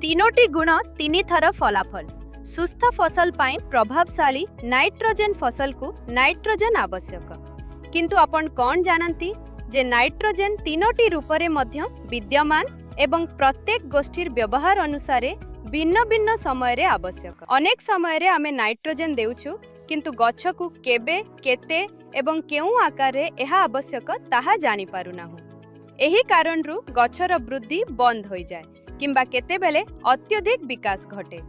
तीनोटी गुण तीन थर फलाफल। सुस्थ फसल पाई प्रभावशाली नाइट्रोजेन फसल को नाइट्रोजेन आवश्यक। किंतु आपण कौन जानती जे नाइट्रोजेन तीनोटी रूपरे मध्य विद्यमान एवं प्रत्येक गोष्ठीर व्यवहार अनुसारे भिन्न भिन्न समय रे आवश्यक। अनेक समय रे आमे नाइट्रोजेन देउछु किंतु गछ को केबे केते एवं केउ आकार रे एहा आवश्यक ताहा जानि पारुनाहु। एही कारणरू गछर वृद्धि बंद होई जाय किंबा केतेबेले अत्यधिक विकास घटे।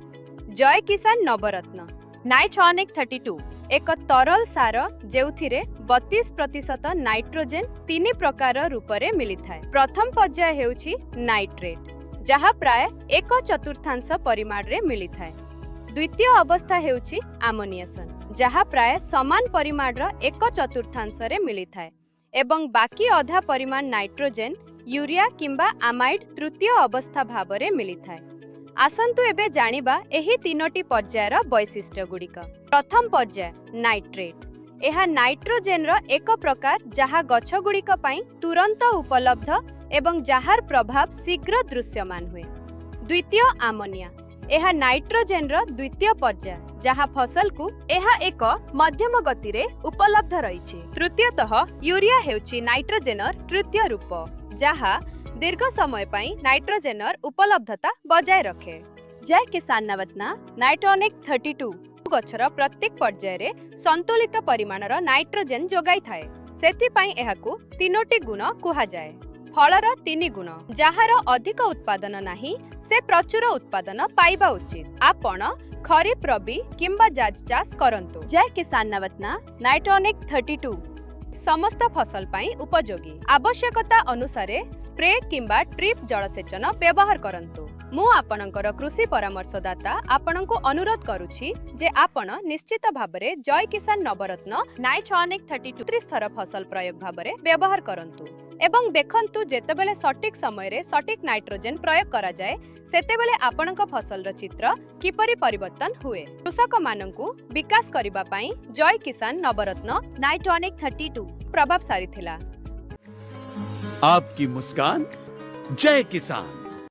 जय किसान नवरत्न नाइट्रोनिक 32 एक तरल सार जेउथिरे 32% नाइट्रोजेन तीन प्रकार रूपरे मिलिथाय। प्रथम पर्याय हेउछि नाइट्रेट जहा प्राय 1/4 परिमाण रे मिलिथाय। द्वितीय अवस्था हेउछि आमोनिएशन जहा प्राय समान परिमाण रो 1/4 रे मिलिथाय एवं बाकी अधा परिमाण नाइट्रोजेन यूरिया किंबा आमाइड तृतीय अवस्था भावरे मिलिथाय। आसंतु एबे जानिबा एही तीनोटी पर्यायर वैशिष्ट्य गुड़िक। प्रथम पर्याय नाइट्रेट एहा नाइट्रोजेन रो एक प्रकार जहा गछ गुड़िक पई तुरंत उपलब्ध एवं जहार प्रभाव शीघ्र दृश्यमान हुए। द्वितीय आमोनिया एहा नाइट्रोजेन रो द्वितीय पर्याय जहा फसल को एहा एक मध्यम गति रे उपलब्ध रहिछि। तृतीयतः यूरिया हेउछि नाइट्रोजेनर तृतीय रूप जहा दीर्घ समय पई नाइट्रोजेनर उपलब्धता बजाय रखे। जय किसान नवरत्न नाइट्रोनिक 32 गछर प्रत्येक पर्याय रे संतुलित परिमाणर नाइट्रोजेन जोगाई थाए। सेति पई एहाकू तीनोटी गुण कुहा जाय। फलर तीन गुण जहार अधिक उत्पादन नाही से प्रचुर उत्पादन पाइबा उचित। आपण खरीफ रबी किंबा जाज चाष करंतु। जय किसान नवरत्न नाइट्रोनिक 32 समस्त फसल पाई उपयोगी। आवश्यकता अनुसारे स्प्रे किंबा ट्रिप जलसेचन व्यवहार करंतु। मु आपणकर कृषि परामर्शदाता आपणको अनुरोध करूछि जे आपण निश्चित भाबरे जय किसान नवरत्न नाइट्रोनिक 32 थर फसल प्रयोग भाबरे व्यवहार करंतु एवं देखंतु जेतेबेले सटीक समय रे सटीक नाइट्रोजेन प्रयोग करा जाय सेतेबेले आपणक फसल र चित्र किपरि परिवर्तन हुए। कृषक माननकु विकास करिबा पई जय किसान नवरत्न नाइट्रोनिक 32 प्रभावशाली थिला। आपकी मुस्कान जय किसान।